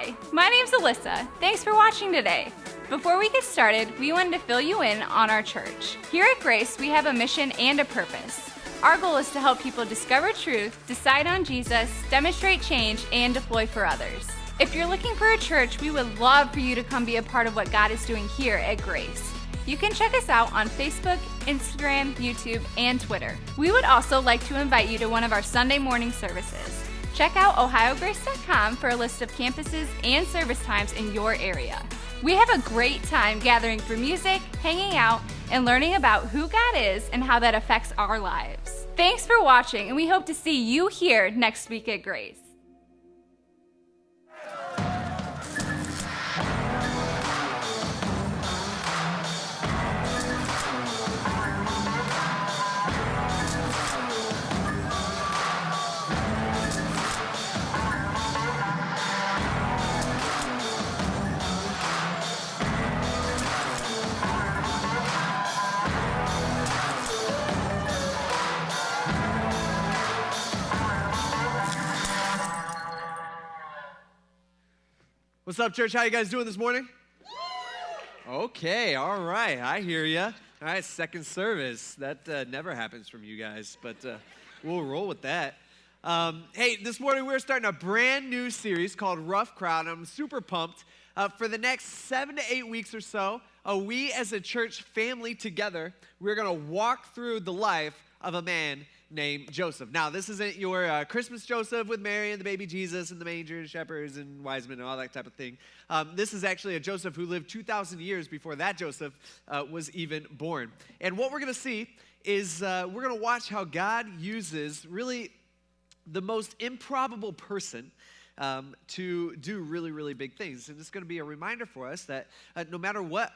Hi, my name's Alyssa. Thanks for watching today. Before we get started, we wanted to fill you in on our church. Here at Grace, we have a mission and a purpose. Our goal is to help people discover truth, decide on Jesus, demonstrate change, and deploy for others. If you're looking for a church, we would love for you to come be a part of what God is doing here at Grace. You can check us out on Facebook, Instagram, YouTube, and Twitter. We would also like to invite you to one of our Sunday morning services. Check out ohiograce.com for a list of campuses and service times in your area. We have a great time gathering for music, hanging out, and learning about who God is and how that affects our lives. Thanks for watching, and we hope to see you here next week at Grace. What's up, church? How you guys doing this morning? Okay, all right. I hear you. All right, second service. That never happens from you guys, but we'll roll with that. Hey, this morning we're starting a brand new series called Rough Crowd. I'm super pumped. For the next 7 to 8 weeks or so, we as a church family together, we're going to walk through the life of a man named Joseph. Now, this isn't your Christmas Joseph with Mary and the baby Jesus and the manger and shepherds and wise men and all that type of thing. This is actually a Joseph who lived 2,000 years before that Joseph was even born. And what we're going to see is we're going to watch how God uses really the most improbable person to do really, really big things. And it's going to be a reminder for us that no matter what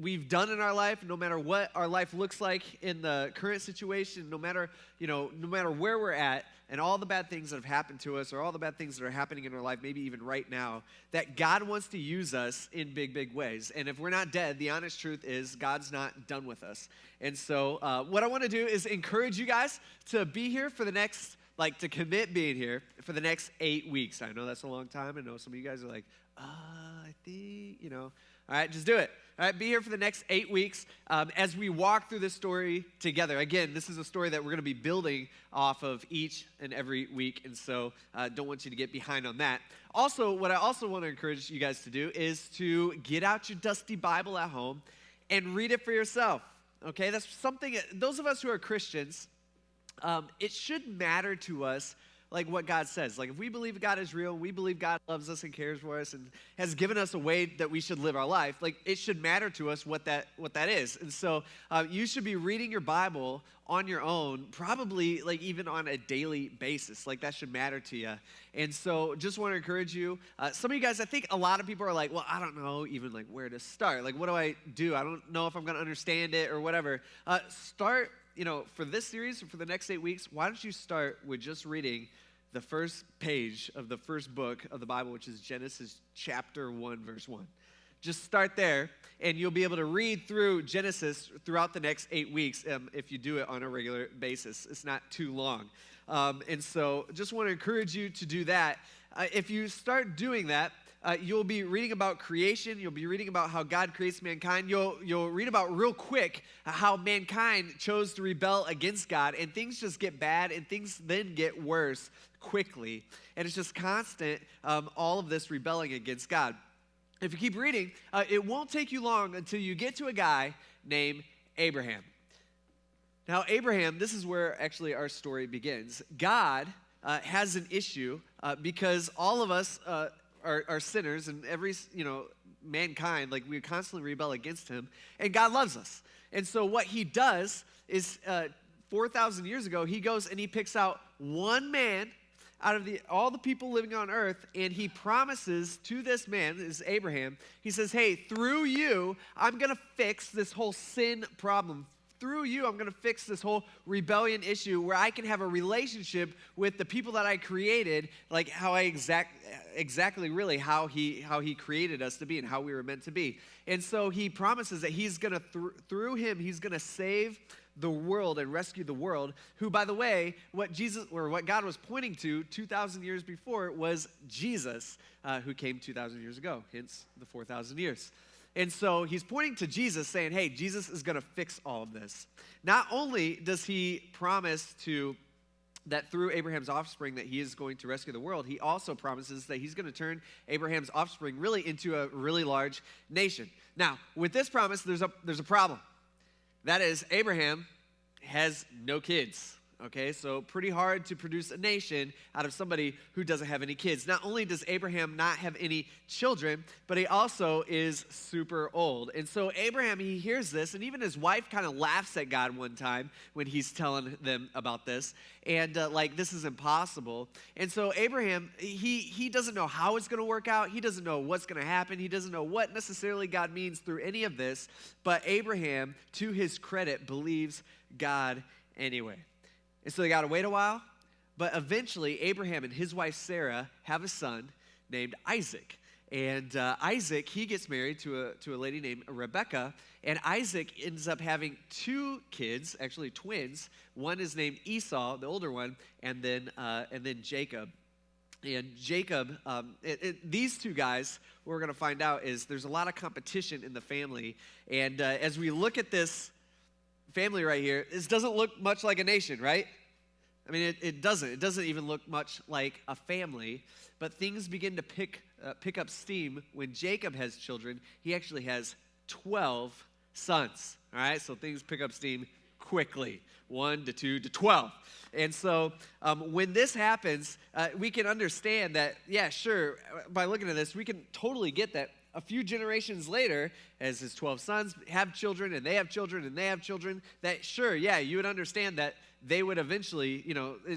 we've done in our life, no matter what our life looks like in the current situation, no matter where we're at and all the bad things that have happened to us or all the bad things that are happening in our life, maybe even right now, that God wants to use us in big, big ways. And if we're not dead, the honest truth is God's not done with us. And so what I want to do is encourage you guys to be here for the next, to commit being here for the next 8 weeks. I know that's a long time. I know some of you guys are like, I think, all right, just do it. All right, be here for the next 8 weeks as we walk through this story together. Again, this is a story that we're going to be building off of each and every week, and so don't want you to get behind on that. Also, what I also want to encourage you guys to do is to get out your dusty Bible at home and read it for yourself, okay? That's something, those of us who are Christians, it should matter to us what God says. If we believe God is real, we believe God loves us and cares for us and has given us a way that we should live our life, it should matter to us what that is. And so you should be reading your Bible on your own, probably even on a daily basis. That should matter to you. And so just want to encourage you. Some of you guys, I think a lot of people are like, well, I don't know even where to start. What do I do? I don't know if I'm going to understand it or whatever. Start, for this series or for the next 8 weeks, why don't you start with just reading the first page of the first book of the Bible, which is Genesis chapter 1, verse 1. Just start there, and you'll be able to read through Genesis throughout the next 8 weeks if you do it on a regular basis. It's not too long. And so just want to encourage you to do that. If you start doing that, you'll be reading about creation. You'll be reading about how God creates mankind. You'll read about real quick how mankind chose to rebel against God, and things just get bad, and things then get worse quickly. And it's just constant, all of this rebelling against God. If you keep reading, it won't take you long until you get to a guy named Abraham. Now, Abraham, this is where actually our story begins. God has an issue because all of us are sinners, and every, mankind, we constantly rebel against him, and God loves us. And so what he does is 4,000 years ago, he goes and he picks out one man out of all the people living on earth, and he promises to this man, this is Abraham, he says, hey, through you, I'm going to fix this whole sin problem. Through you, I'm going to fix this whole rebellion issue where I can have a relationship with the people that I created, how I exactly really how he created us to be and how we were meant to be. And so he promises that he's going to, through him, he's going to save the world and rescue the world, who, by the way, what God was pointing to 2,000 years before was Jesus, who came 2,000 years ago, hence the 4,000 years. And so he's pointing to Jesus, saying, hey, Jesus is going to fix all of this. Not only does he promise that through Abraham's offspring that he is going to rescue the world, he also promises that he's going to turn Abraham's offspring really into a really large nation. Now, with this promise, there's a problem. That is, Abraham has no kids. Okay, so pretty hard to produce a nation out of somebody who doesn't have any kids. Not only does Abraham not have any children, but he also is super old. And so Abraham, he hears this, and even his wife kind of laughs at God one time when he's telling them about this, and this is impossible. And so Abraham, he doesn't know how it's going to work out. He doesn't know what's going to happen. He doesn't know what necessarily God means through any of this, but Abraham, to his credit, believes God anyway. And so they got to wait a while, but eventually Abraham and his wife Sarah have a son named Isaac. And Isaac, he gets married to a lady named Rebecca, and Isaac ends up having two kids, actually twins. One is named Esau, the older one, and then Jacob. And Jacob, these two guys, what we're going to find out is there's a lot of competition in the family. And as we look at this family right here, this doesn't look much like a nation, right? I mean, it doesn't. It doesn't even look much like a family. But things begin to pick up steam when Jacob has children. He actually has 12 sons. All right, so things pick up steam quickly. 1 to 2 to 12. And so when this happens, we can understand that, yeah, sure, by looking at this, we can totally get that a few generations later, as his 12 sons have children, and they have children, and they have children, that sure, yeah, you would understand that they would eventually,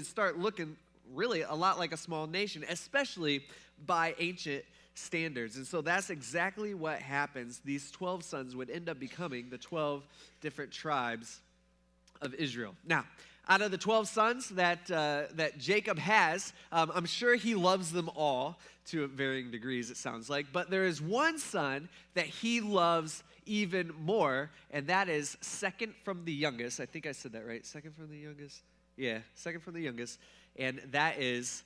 start looking really a lot like a small nation, especially by ancient standards. And so that's exactly what happens. These 12 sons would end up becoming the 12 different tribes of Israel. Now, out of the 12 sons that Jacob has, I'm sure he loves them all to varying degrees, it sounds like. But there is one son that he loves even more, and that is second from the youngest. I think I said that right. Second from the youngest? Yeah, second from the youngest. And that is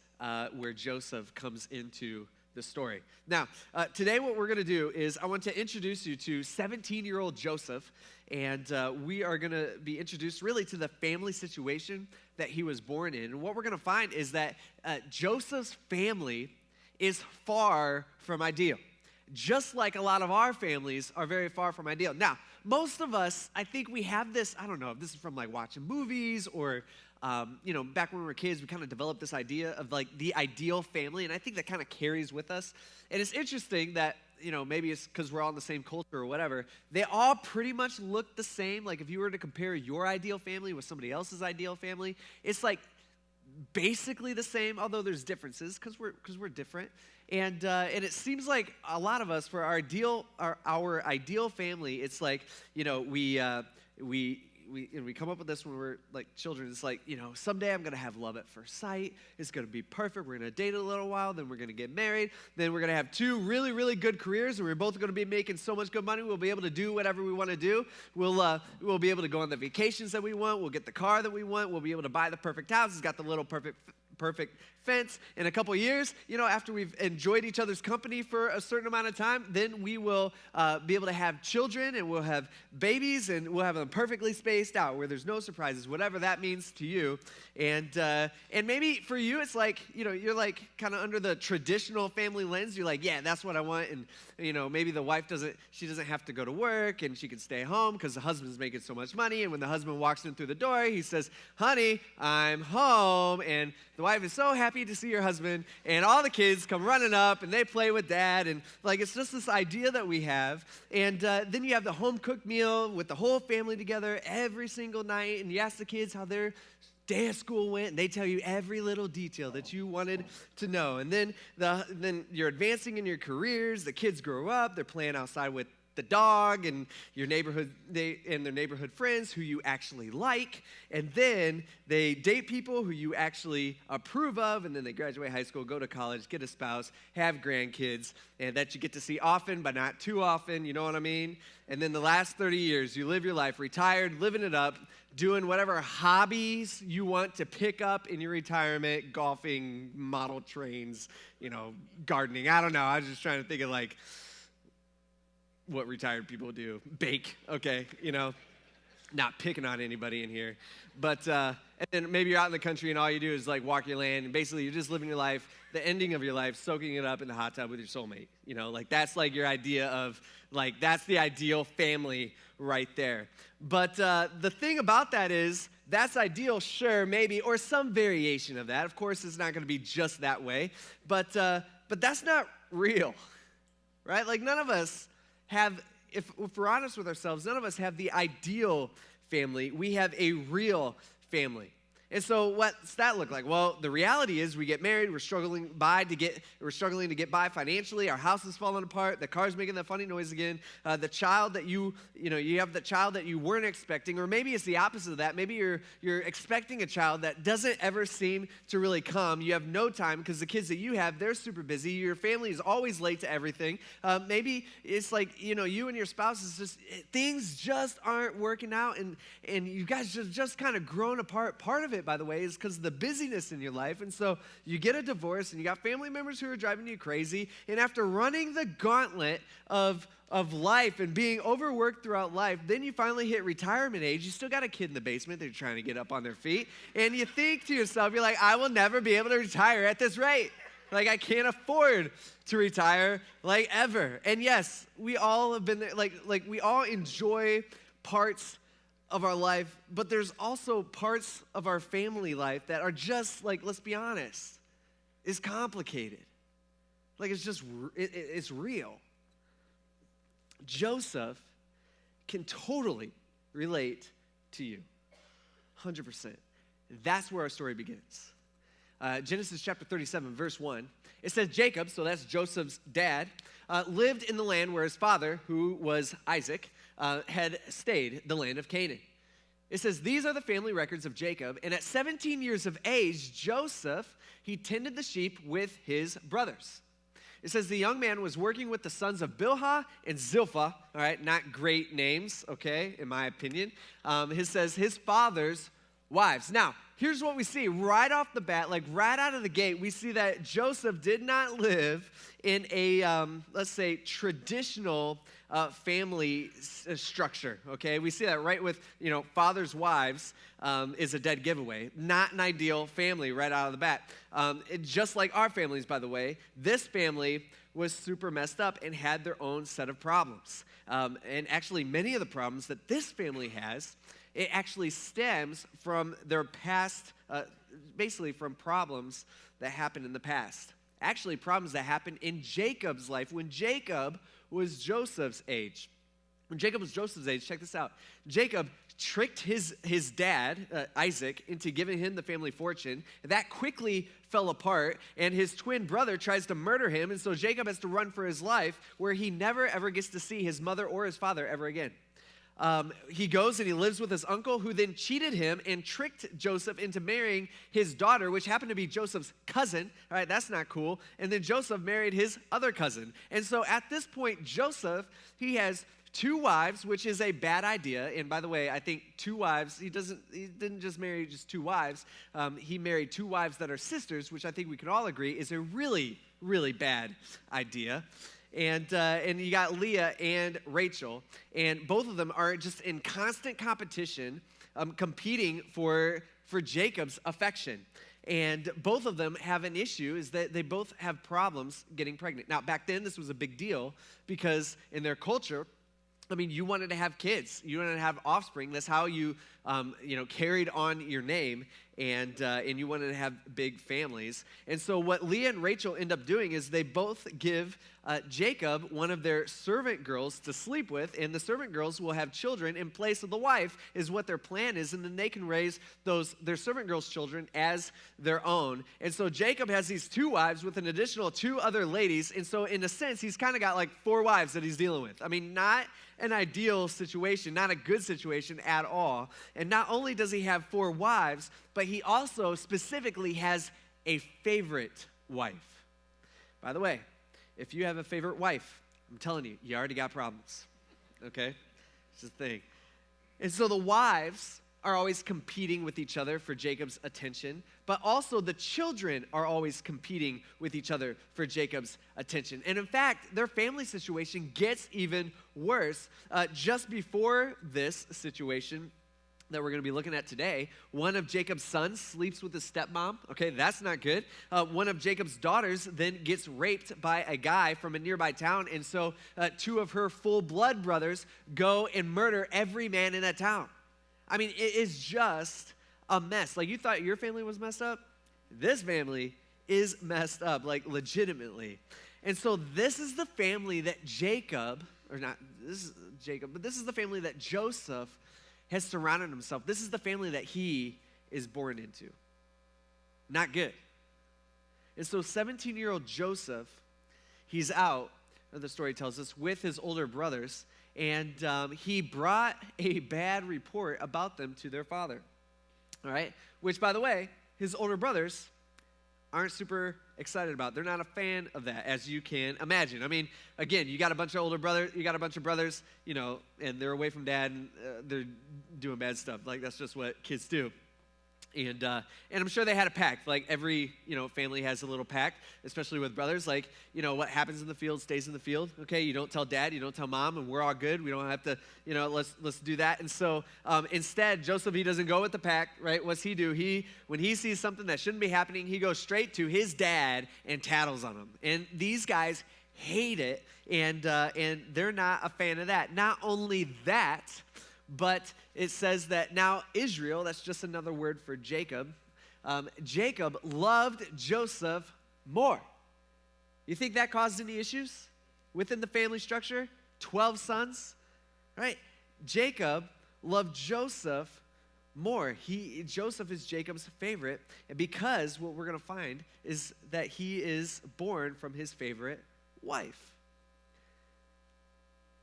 where Joseph comes into the story. Now, today what we're going to do is I want to introduce you to 17-year-old Joseph, and we are going to be introduced really to the family situation that he was born in. And what we're going to find is that Joseph's family is far from ideal, just like a lot of our families are very far from ideal. Now, most of us, I think we have this, I don't know if this is from like watching movies or back when we were kids, we kind of developed this idea of like the ideal family, and I think that kind of carries with us. And it's interesting that, maybe it's because we're all in the same culture or whatever, they all pretty much look the same. Like if you were to compare your ideal family with somebody else's ideal family, it's like basically the same, although there's differences because we're different. And it seems like a lot of us, for our ideal family, it's like, we come up with this when we're like children. It's like, someday I'm going to have love at first sight. It's going to be perfect. We're going to date a little while. Then we're going to get married. Then we're going to have two really, really good careers. And we're both going to be making so much good money. We'll be able to do whatever we want to do. We'll be able to go on the vacations that we want. We'll get the car that we want. We'll be able to buy the perfect house. It's got the little perfect fence. In a couple years, after we've enjoyed each other's company for a certain amount of time, then we will be able to have children, and we'll have babies, and we'll have them perfectly spaced out where there's no surprises, whatever that means to you. And maybe for you, it's like, you're like kind of under the traditional family lens. You're like, yeah, that's what I want. And, maybe the wife doesn't have to go to work, and she can stay home because the husband's making so much money. And when the husband walks in through the door, he says, honey, I'm home. And the wife is so happy to see her husband, and all the kids come running up, and they play with dad, and like it's just this idea that we have. And then you have the home-cooked meal with the whole family together every single night, and you ask the kids how their day of school went, and they tell you every little detail that you wanted to know. And then you're advancing in your careers. The kids grow up. They're playing outside with the dog and your neighborhood, and their neighborhood friends who you actually like, and then they date people who you actually approve of, and then they graduate high school, go to college, get a spouse, have grandkids, and that you get to see often, but not too often, you know what I mean? And then the last 30 years, you live your life retired, living it up, doing whatever hobbies you want to pick up in your retirement, golfing, model trains, gardening. I don't know. I was just trying to think of like what retired people do. Bake, okay, not picking on anybody in here. But, and then maybe you're out in the country and all you do is like walk your land, and basically you're just living your life, the ending of your life, soaking it up in the hot tub with your soulmate. Like that's like your idea of, like that's the ideal family right there. But the thing about that is, that's ideal, sure, maybe, or some variation of that. Of course, it's not going to be just that way, but that's not real, right? Like none of us have, if we're honest with ourselves, none of us have the ideal family. We have a real family. And so what's that look like? Well, the reality is we get married, we're struggling to get by financially, our house is falling apart, the car's making that funny noise again, the child that you have the child that you weren't expecting, or maybe it's the opposite of that. Maybe you're expecting a child that doesn't ever seem to really come. You have no time because the kids that you have, they're super busy. Your family is always late to everything. Maybe it's like, you and your spouse is just, things just aren't working out, and you guys just kind of grown apart. Part of it, by the way, is because of the busyness in your life. And so you get a divorce and you got family members who are driving you crazy. And after running the gauntlet of life and being overworked throughout life, then you finally hit retirement age. You still got a kid in the basement. They're trying to get up on their feet. And you think to yourself, you're like, I will never be able to retire at this rate. Like, I can't afford to retire, like, ever. And yes, we all have been there. Like we all enjoy parts of our life, but there's also parts of our family life that are just, like, let's be honest, is complicated. Like, it's real. Joseph can totally relate to you, 100%. That's where our story begins. Genesis chapter 37, verse 1. It says, Jacob, so that's Joseph's dad, lived in the land where his father, who was Isaac, had stayed, the land of Canaan. It says, these are the family records of Jacob, and at 17 years of age, Joseph, he tended the sheep with his brothers. It says the young man was working with the sons of Bilhah and Zilpah, all right, not great names, okay, in my opinion. It says his father's wives. Now, here's what we see right off the bat, like right out of the gate, we see that Joseph did not live in a, let's say, traditional family structure, okay? We see that right with, father's wives is a dead giveaway. Not an ideal family right out of the bat. Just like our families, by the way, this family was super messed up and had their own set of problems. And actually, many of the problems that this family has, it actually stems from their past, basically from problems that happened in the past. Actually, problems that happened in Jacob's life when Jacob was Joseph's age. When Jacob was Joseph's age, check this out. Jacob tricked his dad, Isaac, into giving him the family fortune. That quickly fell apart, and his twin brother tries to murder him, and so Jacob has to run for his life, where he never, ever gets to see his mother or his father ever again. He goes and he lives with his uncle, who then cheated him and tricked Joseph into marrying his daughter, which happened to be Joseph's cousin. All right, that's not cool. And then Joseph married his other cousin. And so at this point, Joseph, he has two wives, which is a bad idea. And by the way, I think two wives, he didn't just marry just two wives. He married two wives that are sisters, which I think we can all agree is a really, really bad idea. And you got Leah and Rachel, and both of them are just in constant competition, competing for Jacob's affection. And both of them have an issue, is that they both have problems getting pregnant. Now, back then, this was a big deal because in their culture, I mean, you wanted to have kids. You wanted to have offspring. That's how you, carried on your name. and you wanted to have big families. And so what Leah and Rachel end up doing is they both give Jacob one of their servant girls to sleep with, and the servant girls will have children in place of the wife, is what their plan is, and then they can raise their servant girls' children as their own. And so Jacob has these 2 wives with an additional 2 other ladies, and so in a sense, he's kind of got like 4 wives that he's dealing with. I mean, not an ideal situation, not a good situation at all. And not only does he have 4 wives, but he also specifically has a favorite wife. By the way, if you have a favorite wife, I'm telling you, you already got problems, okay? It's the thing. And so the wives are always competing with each other for Jacob's attention, but also the children are always competing with each other for Jacob's attention. And in fact, their family situation gets even worse. Just before this situation that we're going to be looking at today, one of Jacob's sons sleeps with his stepmom. Okay, that's not good. One of Jacob's daughters then gets raped by a guy from a nearby town, and so 2 of her full-blood brothers go and murder every man in that town. I mean, it is just a mess. Like, you thought your family was messed up? This family is messed up, like, legitimately. And so this is the family that this is the family that Joseph has surrounded himself. This is the family that he is born into. Not good. And so 17-year-old Joseph, he's out, the story tells us, with his older brothers, and he brought a bad report about them to their father, all right? Which, by the way, his older brothers aren't super excited about. They're not a fan of that, as you can imagine. I mean, again, you got a bunch of brothers, you know, and they're away from dad, and they're doing bad stuff. Like, that's just what kids do. And I'm sure they had a pact. Like, every, family has a little pact, especially with brothers. Like, what happens in the field stays in the field. Okay, you don't tell dad, you don't tell mom, and we're all good. We don't have to, let's do that. And so instead, Joseph, he doesn't go with the pact, right? What's he do? When he sees something that shouldn't be happening, he goes straight to his dad and tattles on him. And these guys hate it, and they're not a fan of that. Not only that, but it says that now Israel, that's just another word for Jacob, Jacob loved Joseph more. You think that caused any issues within the family structure? 12 sons, right? Jacob loved Joseph more. Joseph is Jacob's favorite, and because what we're going to find is that he is born from his favorite wife.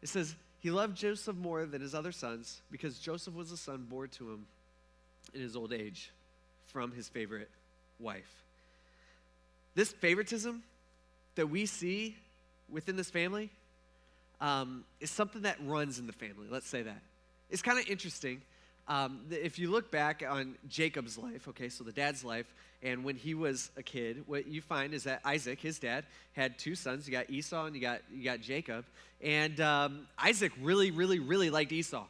It says, he loved Joseph more than his other sons because Joseph was a son born to him in his old age from his favorite wife. This favoritism that we see within this family is something that runs in the family. Let's say that. It's kind of interesting. If you look back on Jacob's life, okay, so the dad's life, and when he was a kid, what you find is that Isaac, his dad, had 2 sons. You got Esau and you got Jacob. And Isaac really, really, really liked Esau,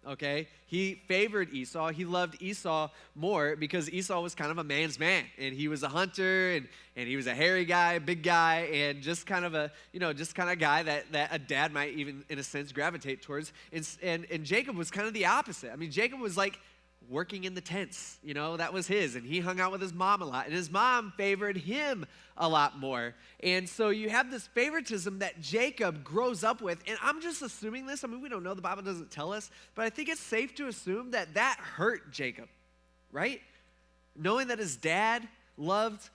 okay? He favored Esau. He loved Esau more because Esau was kind of a man's man. And he was a hunter, and he was a hairy guy, big guy, and just kind of a guy that a dad might even, in a sense, gravitate towards. And Jacob was kind of the opposite. I mean, Jacob was like working in the tents, that was his, and he hung out with his mom a lot, and his mom favored him a lot more. And so you have this favoritism that Jacob grows up with, and I'm just assuming this. I mean, we don't know, the Bible doesn't tell us, but I think it's safe to assume that hurt Jacob, right? Knowing that his dad loved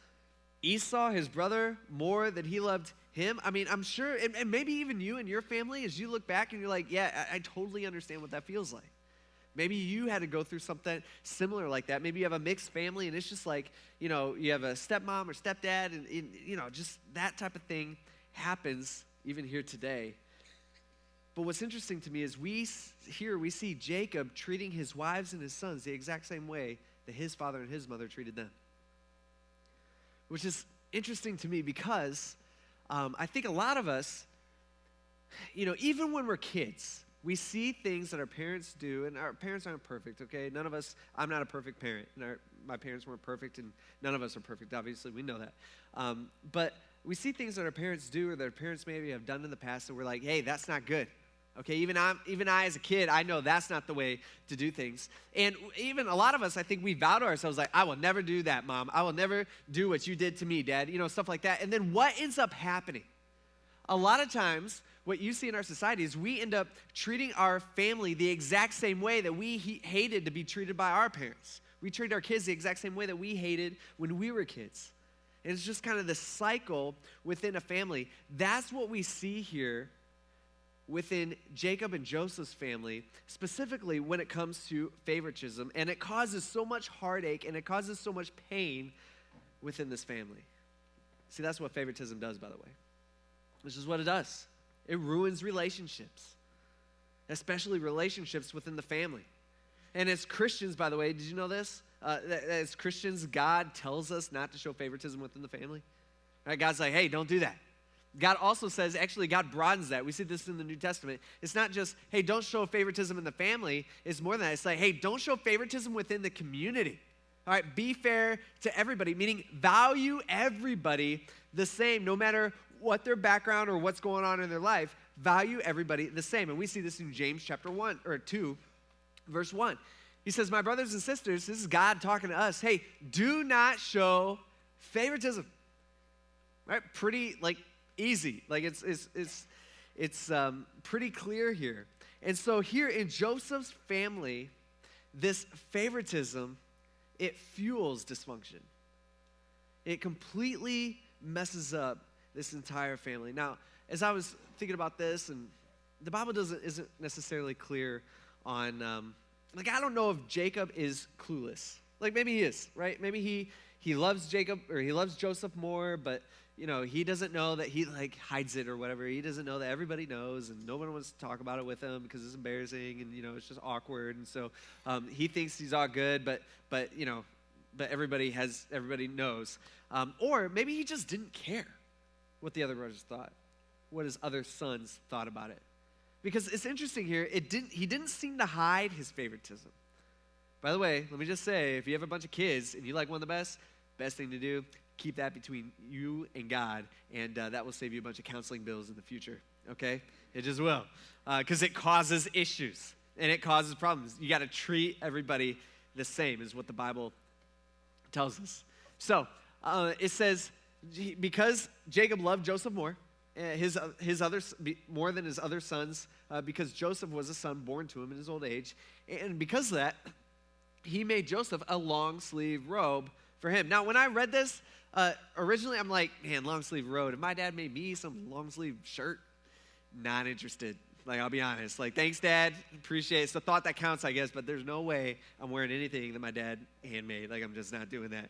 Esau, his brother, more than he loved him. I mean, I'm sure, and maybe even you and your family, as you look back and you're like, yeah, I totally understand what that feels like. Maybe you had to go through something similar like that. Maybe you have a mixed family, and it's just like, you have a stepmom or stepdad, and just that type of thing happens even here today. But what's interesting to me is we see Jacob treating his wives and his sons the exact same way that his father and his mother treated them. Which is interesting to me because I think a lot of us, even when we're kids, we see things that our parents do, and our parents aren't perfect, okay? None of us, I'm not a perfect parent, and my parents weren't perfect, and none of us are perfect, obviously, we know that. But we see things that our parents do or that our parents maybe have done in the past, and we're like, hey, that's not good, Okay, even I as a kid, I know that's not the way to do things. And even a lot of us, I think we vow to ourselves like, I will never do that, Mom. I will never do what you did to me, Dad. Stuff like that. And then what ends up happening? A lot of times, what you see in our society is we end up treating our family the exact same way that we hated to be treated by our parents. We treat our kids the exact same way that we hated when we were kids. And it's just kind of the cycle within a family. That's what we see here within Jacob and Joseph's family, specifically when it comes to favoritism. And it causes so much heartache and it causes so much pain within this family. See, that's what favoritism does, by the way. This is what it does. It ruins relationships, especially relationships within the family. And as Christians, by the way, did you know this? As Christians, God tells us not to show favoritism within the family. Right? God's like, hey, don't do that. God also says, actually, God broadens that. We see this in the New Testament. It's not just, hey, don't show favoritism in the family. It's more than that. It's like, hey, don't show favoritism within the community. All right, be fair to everybody, meaning value everybody the same, no matter what their background or what's going on in their life. Value everybody the same. And we see this in James chapter 2, verse 1. He says, my brothers and sisters, this is God talking to us. Hey, do not show favoritism. Right? Pretty, easy. It's pretty clear here. And so here in Joseph's family, this favoritism, it fuels dysfunction. It completely messes up this entire family. Now, as I was thinking about this, and the Bible isn't necessarily clear on, I don't know if Jacob is clueless. Maybe he is, right? Maybe he loves Jacob, or he loves Joseph more, but he doesn't know that he hides it or whatever. He doesn't know that everybody knows, and no one wants to talk about it with him because it's embarrassing, and it's just awkward. And so he thinks he's all good, but everybody knows. Or maybe he just didn't care what the other brothers thought, what his other sons thought about it. Because it's interesting here, he didn't seem to hide his favoritism. By the way, let me just say, if you have a bunch of kids and you like one of the best thing to do, keep that between you and God, and that will save you a bunch of counseling bills in the future, okay? It just will, because it causes issues, and it causes problems. You got to treat everybody the same, is what the Bible tells us. So, it says, because Jacob loved Joseph more, more than his other sons, because Joseph was a son born to him in his old age, and because of that, he made Joseph a long sleeve robe for him. Now, when I read this, originally I'm like, man, long sleeve robe. If my dad made me some long sleeve shirt, not interested. I'll be honest. Thanks, Dad. Appreciate it. It's the thought that counts, I guess, but there's no way I'm wearing anything that my dad handmade. I'm just not doing that.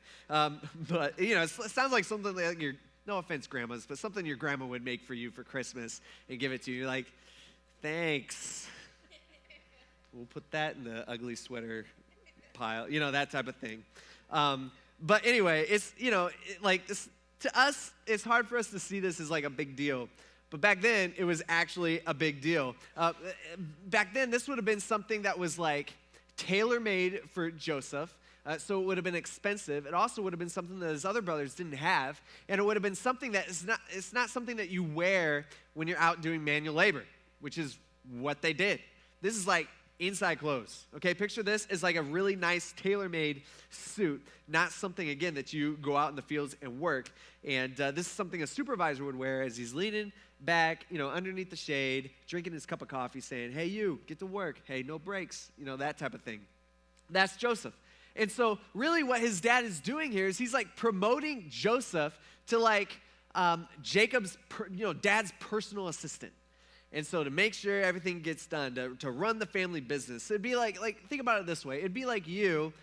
But, it sounds like something like no offense, grandmas, but something your grandma would make for you for Christmas and give it to you. You're like, thanks. We'll put that in the ugly sweater pile, that type of thing. But anyway, it's, to us, it's hard for us to see this as a big deal. But back then, it was actually a big deal. Back then, this would have been something that was tailor-made for Joseph. So it would have been expensive. It also would have been something that his other brothers didn't have. And it would have been something that it's not something that you wear when you're out doing manual labor, which is what they did. This is inside clothes. Okay, picture this as a really nice tailor-made suit, not something, again, that you go out in the fields and work. And this is something a supervisor would wear as he's leaning back, underneath the shade, drinking his cup of coffee, saying, hey, you, get to work. Hey, no breaks, that type of thing. That's Joseph. And so really what his dad is doing here is he's promoting Joseph to Jacob's, dad's personal assistant. And so to make sure everything gets done, to run the family business, it'd be think about it this way. It'd be like you're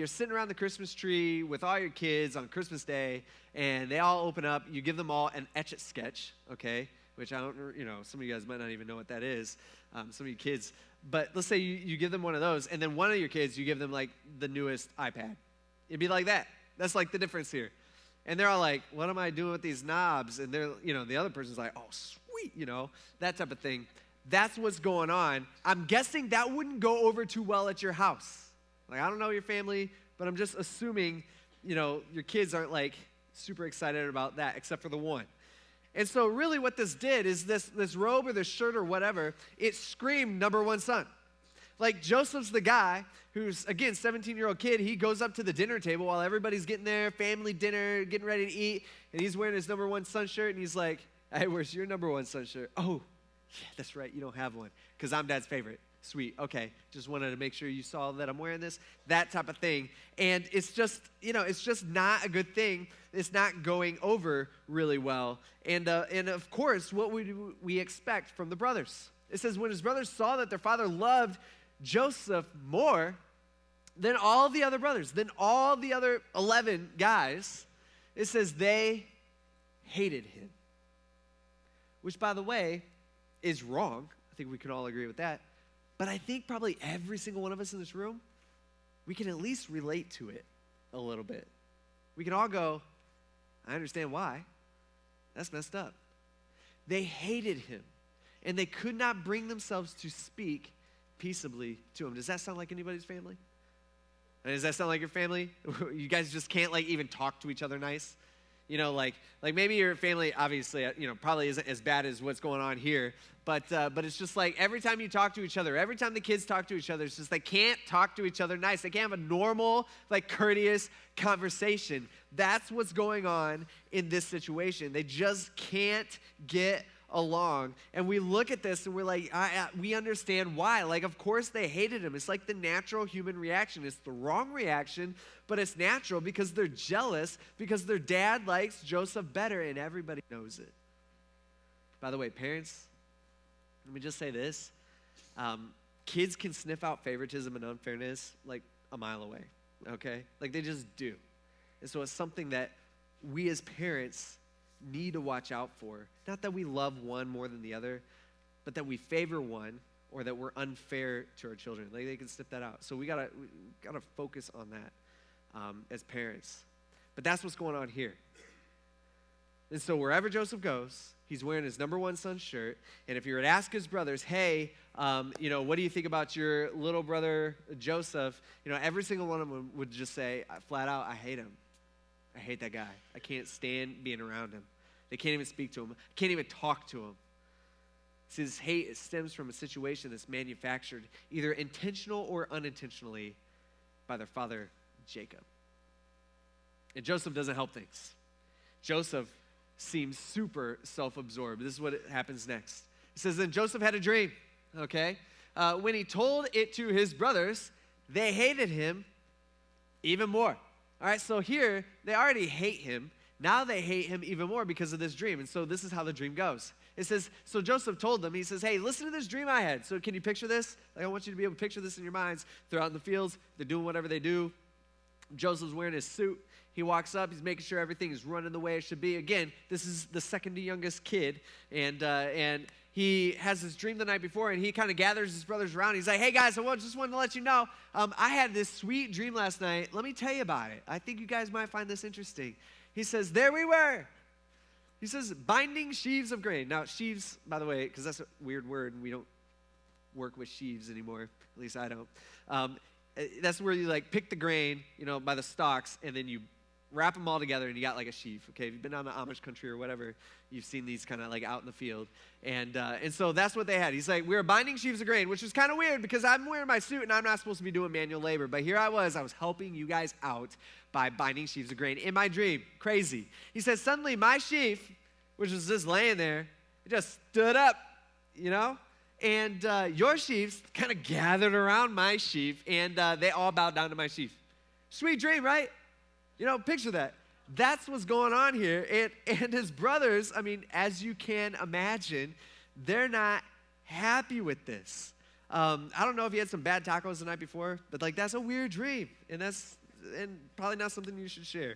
sitting around the Christmas tree with all your kids on Christmas Day, and they all open up. You give them all an Etch-a-Sketch, okay, which I don't, some of you guys might not even know what that is, some of you kids. But let's say you give them one of those, and then one of your kids, you give them the newest iPad. It'd be like that. That's the difference here. And they're all like, what am I doing with these knobs? And they're, the other person's like, oh, sweet, that type of thing. That's what's going on. I'm guessing that wouldn't go over too well at your house. I don't know your family, but I'm just assuming, your kids aren't super excited about that, except for the one. And so really what this did is this robe or this shirt or whatever, it screamed number one son. Like Joseph's the guy who's, again, 17-year-old kid. He goes up to the dinner table while everybody's getting there, family dinner, getting ready to eat, and he's wearing his number one son shirt, and he's like, hey, where's your number one son shirt? Oh, yeah, that's right, you don't have one, because I'm dad's favorite. Sweet, okay, just wanted to make sure you saw that I'm wearing this, that type of thing. And it's just, it's just not a good thing. It's not going over really well. And of course, what would we expect from the brothers? It says, when his brothers saw that their father loved Joseph more than all the other brothers, than all the other 11 guys, it says they hated him. Which, by the way, is wrong. I think we can all agree with that. But I think probably every single one of us in this room, we can at least relate to it a little bit. We can all go, I understand why. That's messed up. They hated him, and they could not bring themselves to speak peaceably to him. Does that sound like anybody's family? Does that sound like your family? You guys just can't even talk to each other nice? Like maybe your family, obviously, probably isn't as bad as what's going on here, but it's just like every time you talk to each other, every time the kids talk to each other, it's just they can't talk to each other nice. They can't have a normal, courteous conversation. That's what's going on in this situation. They just can't get along. And we look at this and we're like, we understand why. Of course they hated him. It's like the natural human reaction. It's the wrong reaction, but it's natural because they're jealous because their dad likes Joseph better, and everybody knows it. By the way, parents, let me just say this. Kids can sniff out favoritism and unfairness a mile away, okay? They just do. And so it's something that we as parents need to watch out for. Not that we love one more than the other, but that we favor one or that we're unfair to our children. They can sniff that out. So we gotta focus on that as parents. But that's what's going on here. And so wherever Joseph goes, he's wearing his number one son shirt. And if you were to ask his brothers, hey, what do you think about your little brother Joseph? Every single one of them would just say, flat out, I hate him. I hate that guy. I can't stand being around him. They can't even speak to him. I can't even talk to him. See, this hate stems from a situation that's manufactured either intentional or unintentionally by their father, Jacob. And Joseph doesn't help things. Joseph seems super self-absorbed. This is what happens next. It says, then Joseph had a dream, okay? When he told it to his brothers, they hated him even more. All right, so here, they already hate him. Now they hate him even more because of this dream. And so this is how the dream goes. It says, so Joseph told them, he says, hey, listen to this dream I had. So can you picture this? I want you to be able to picture this in your minds. They're out in the fields. They're doing whatever they do. Joseph's wearing his suit. He walks up. He's making sure everything is running the way it should be. Again, this is the second to youngest kid. And he has this dream the night before, and he kind of gathers his brothers around. He's like, hey, guys, just wanted to let you know, I had this sweet dream last night. Let me tell you about it. I think you guys might find this interesting. He says, there we were. He says, binding sheaves of grain. Now, sheaves, by the way, because that's a weird word, and we don't work with sheaves anymore. At least I don't. That's where you, pick the grain, by the stalks, and then you wrap them all together, and you got a sheaf, okay? If you've been down to Amish country or whatever, you've seen these kind of out in the field. And so that's what they had. He's like, we were binding sheaves of grain, which is kind of weird because I'm wearing my suit, and I'm not supposed to be doing manual labor. But here I was helping you guys out by binding sheaves of grain in my dream. Crazy. He says, suddenly my sheaf, which was just laying there, it just stood up, and your sheaves kind of gathered around my sheaf, and they all bowed down to my sheaf. Sweet dream, right? Picture that. That's what's going on here. And his brothers, as you can imagine, they're not happy with this. I don't know if you had some bad tacos the night before, but that's a weird dream, and probably not something you should share.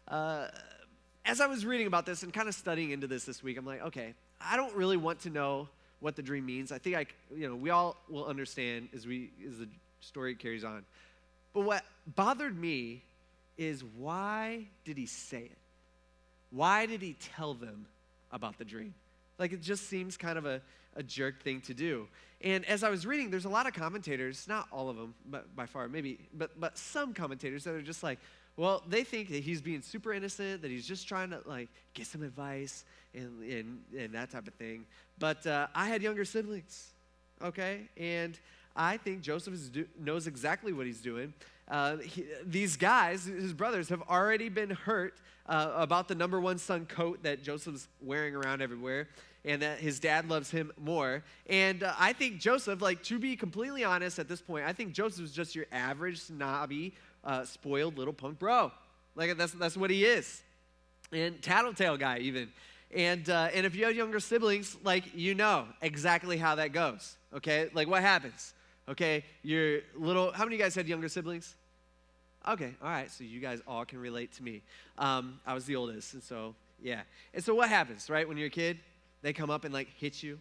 As I was reading about this and kind of studying into this week, I'm like, okay, I don't really want to know what the dream means. I think we all will understand as the story carries on. But what bothered me is, why did he say it? Why did he tell them about the dream? It just seems kind of a jerk thing to do. And as I was reading, there's a lot of commentators, not all of them, but by far, maybe, but some commentators that are just well, they think that he's being super innocent, that he's just trying to get some advice, and that type of thing. But I had younger siblings, okay? And I think Joseph knows exactly what he's doing. These guys, his brothers, have already been hurt about the number one son coat that Joseph's wearing around everywhere, and that his dad loves him more. And I think Joseph, like, to be completely honest at this point, I think Joseph is just your average, snobby, spoiled little punk bro. Like, that's what he is. And tattletale guy, even. And if you have younger siblings, like, you know exactly how that goes, okay? Like, what happens? Okay, you're little, how many of you guys had younger siblings? Okay, all right, so you guys all can relate to me. I was the oldest, and so, yeah. And so what happens, right, when you're a kid? They come up and, like, hit you.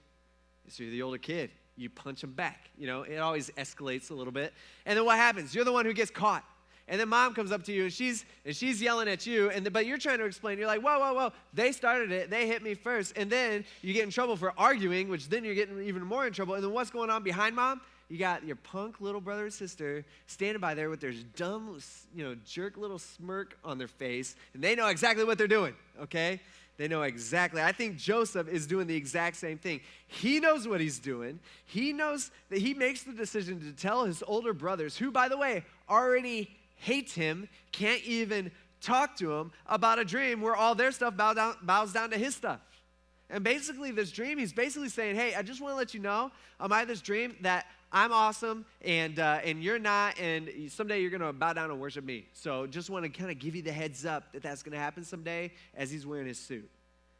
So you're the older kid. You punch them back. You know, it always escalates a little bit. And then what happens? You're the one who gets caught. And then mom comes up to you, and she's yelling at you, but you're trying to explain. You're like, whoa, they started it. They hit me first. And then you get in trouble for arguing, which then you're getting even more in trouble. And then what's going on behind mom? You got your punk little brother or sister standing by there with their dumb, jerk little smirk on their face, and they know exactly what they're doing, okay? They know exactly. I think Joseph is doing the exact same thing. He knows what he's doing. He knows that he makes the decision to tell his older brothers, who, by the way, already hate him, can't even talk to him, about a dream where all their stuff bows down to his stuff. And basically this dream, he's basically saying, hey, I just want to let you know, I had this dream that I'm awesome, and you're not, and someday you're going to bow down and worship me. So just want to kind of give you the heads up that that's going to happen someday as he's wearing his suit.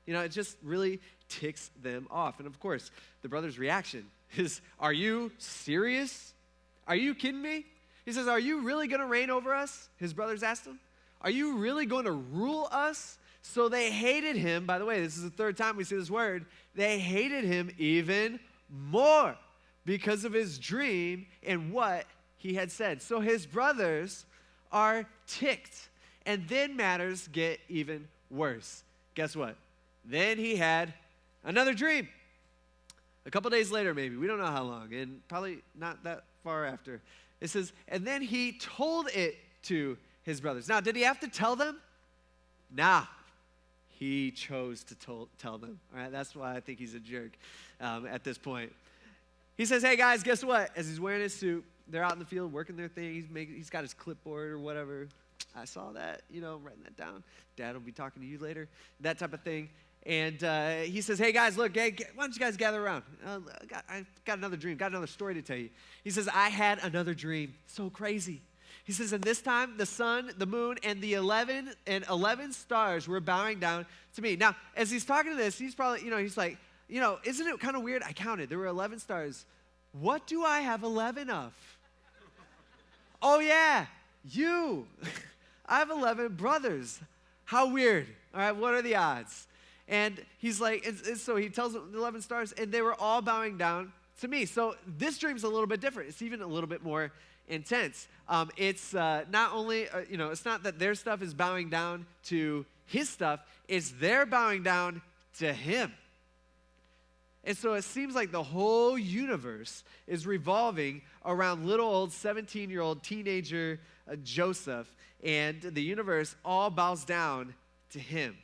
You know, it just really ticks them off. And of course, the brother's reaction is, are you serious? Are you kidding me? He says, are you really going to reign over us? His brothers asked him. Are you really going to rule us? So they hated him. By the way, this is the third time we see this word. They hated him even more because of his dream and what he had said. So his brothers are ticked. And then matters get even worse. Guess what? Then he had another dream. A couple days later, maybe. We don't know how long, and probably not that far after. It says, and then he told it to his brothers. Now, did he have to tell them? Nah. He chose to tell them. All right, that's why I think he's a jerk at this point. He says, hey, guys, guess what? As he's wearing his suit, they're out in the field working their thing. He's got his clipboard or whatever. I saw that, writing that down. Dad will be talking to you later, that type of thing. And he says, hey, guys, look, why don't you guys gather around? I got another dream, got another story to tell you. He says, I had another dream. So crazy. He says, and this time the sun, the moon, and the 11 stars were bowing down to me. Now, as he's talking to this, he's probably, he's like, isn't it kind of weird? I counted. There were 11 stars. What do I have 11 of? Oh, yeah, you. I have 11 brothers. How weird. All right, what are the odds? And he's like, and so he tells them the 11 stars, and they were all bowing down to me. So this dream's a little bit different. It's even a little bit more intense. It's not only, it's not that their stuff is bowing down to his stuff. It's they're bowing down to him. And so it seems like the whole universe is revolving around little old 17-year-old teenager Joseph, and the universe all bows down to him.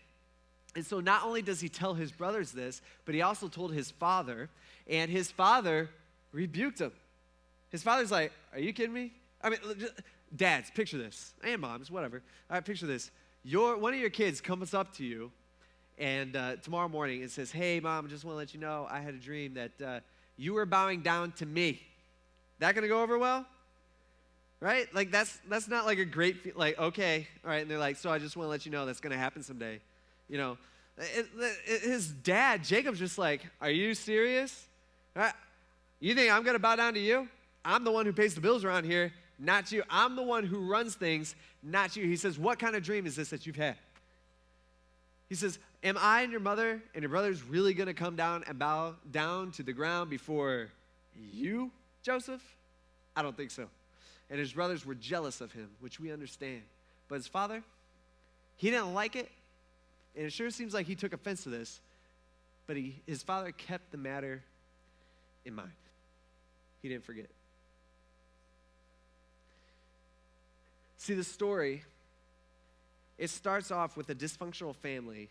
And so not only does he tell his brothers this, but he also told his father, and his father rebuked him. His father's like, are you kidding me? I mean, dads, picture this. And moms, whatever. All right, picture this. One of your kids comes up to you, and tomorrow morning it says, hey, Mom, I just want to let you know I had a dream that you were bowing down to me. That going to go over well? Right? Like, that's not like a great, like, okay. All right, and they're like, so I just want to let you know that's going to happen someday. His dad, Jacob's just like, are you serious? Right? You think I'm going to bow down to you? I'm the one who pays the bills around here, not you. I'm the one who runs things, not you. He says, what kind of dream is this that you've had? He says, am I and your mother and your brothers really going to come down and bow down to the ground before you, Joseph? I don't think so. And his brothers were jealous of him, which we understand. But his father, he didn't like it. And it sure seems like he took offense to this. But his father kept the matter in mind. He didn't forget. See, the story, it starts off with a dysfunctional family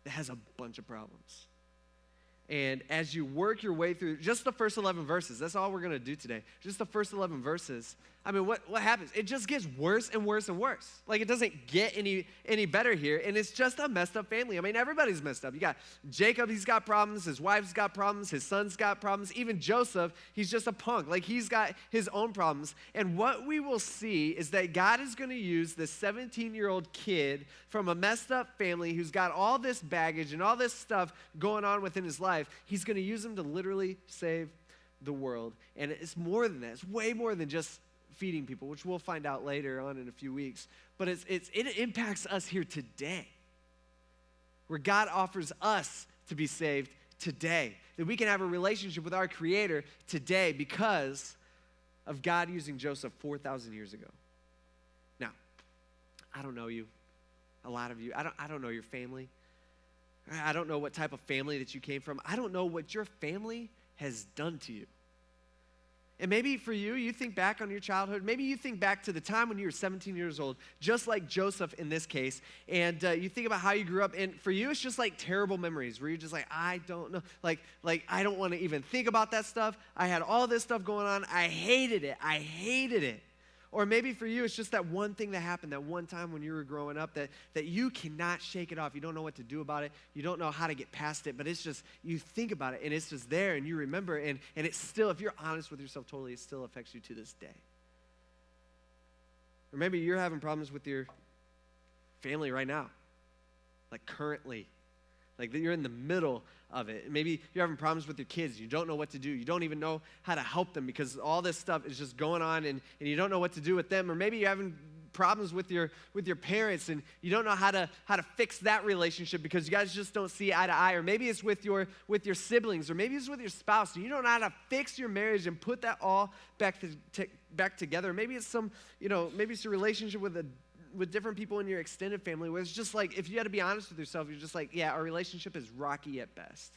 that has a bunch of problems. And as you work your way through just the first 11 verses, that's all we're going to do today. Just the first 11 verses. I mean, what happens? It just gets worse and worse and worse. Like, it doesn't get any better here. And it's just a messed up family. I mean, everybody's messed up. You got Jacob, he's got problems. His wife's got problems. His son's got problems. Even Joseph, he's just a punk. Like, he's got his own problems. And what we will see is that God is going to use this 17-year-old kid from a messed up family who's got all this baggage and all this stuff going on within his life. He's going to use him to literally save the world. And it's more than that. It's way more than just feeding people, which we'll find out later on in a few weeks. But it impacts us here today, where God offers us to be saved today, that we can have a relationship with our Creator today because of God using Joseph 4,000 years ago. Now, I don't know you, a lot of you. I don't know your family. I don't know what type of family that you came from. I don't know what your family has done to you. And maybe for you, you think back on your childhood. Maybe you think back to the time when you were 17 years old, just like Joseph in this case, and you think about how you grew up. And for you, it's just like terrible memories where you're just like, I don't know. Like I don't want to even think about that stuff. I had all this stuff going on. I hated it. Or maybe for you, it's just that one thing that happened that one time when you were growing up that you cannot shake it off. You don't know what to do about it. You don't know how to get past it, but it's just, you think about it, and it's just there, and you remember, and it's still, if you're honest with yourself totally, it still affects you to this day. Or maybe you're having problems with your family right now, like currently. Like you're in the middle of it. Maybe you're having problems with your kids. You don't know what to do. You don't even know how to help them because all this stuff is just going on and you don't know what to do with them. Or maybe you're having problems with your parents and you don't know how to fix that relationship because you guys just don't see eye to eye. Or maybe it's with your siblings, or maybe it's with your spouse. And you don't know how to fix your marriage and put that all back together. Maybe it's maybe it's a relationship with different people in your extended family where it's just like, if you had to be honest with yourself, you're just like, yeah, our relationship is rocky at best.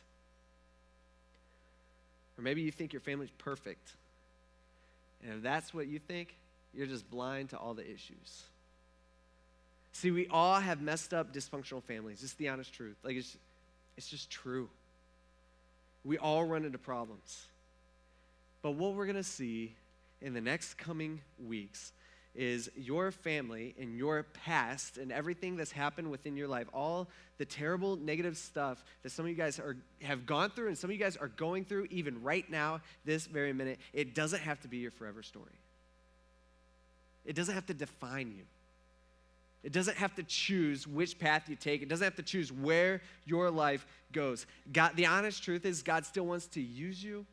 Or maybe you think your family's perfect. And if that's what you think, you're just blind to all the issues. See, we all have messed up, dysfunctional families. It's the honest truth. Like, it's just true. We all run into problems. But what we're going to see in the next coming weeks is your family and your past and everything that's happened within your life, all the terrible, negative stuff that some of you guys have gone through and some of you guys are going through even right now, this very minute, it doesn't have to be your forever story. It doesn't have to define you. It doesn't have to choose which path you take. It doesn't have to choose where your life goes. God, the honest truth is God still wants to use you,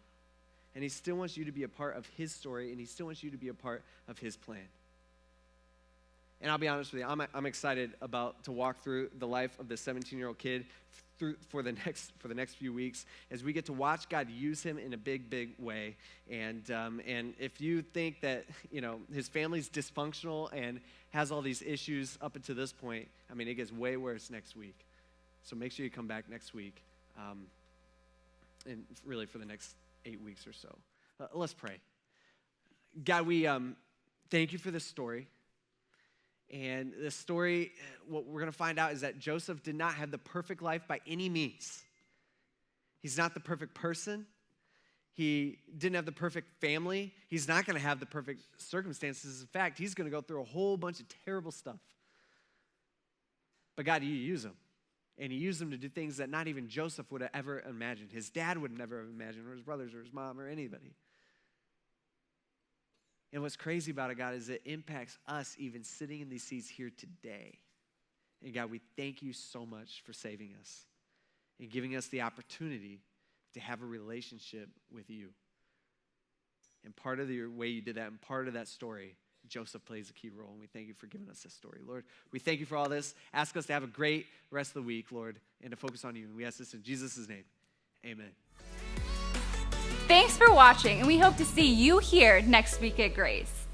and he still wants you to be a part of his story, and he still wants you to be a part of his plan. And I'll be honest with you, I'm excited to walk through the life of this 17-year-old kid for the next few weeks as we get to watch God use him in a big, big way. And if you think that his family's dysfunctional and has all these issues up until this point, I mean, it gets way worse next week. So make sure you come back next week, and really for the next 8 weeks or so. Let's pray. God, we thank you for this story. And this story, what we're going to find out is that Joseph did not have the perfect life by any means. He's not the perfect person. He didn't have the perfect family. He's not going to have the perfect circumstances. In fact, he's going to go through a whole bunch of terrible stuff. But God, you use him. And he used him to do things that not even Joseph would have ever imagined. His dad would never have imagined, or his brothers, or his mom, or anybody. And what's crazy about it, God, is it impacts us even sitting in these seats here today. And God, we thank you so much for saving us and giving us the opportunity to have a relationship with you. And part of the way you did that, and part of that story, Joseph plays a key role, and we thank you for giving us this story. Lord, we thank you for all this. Ask us to have a great rest of the week, Lord, and to focus on you. And we ask this in Jesus' name. Amen. Thanks for watching, and we hope to see you here next week at Grace.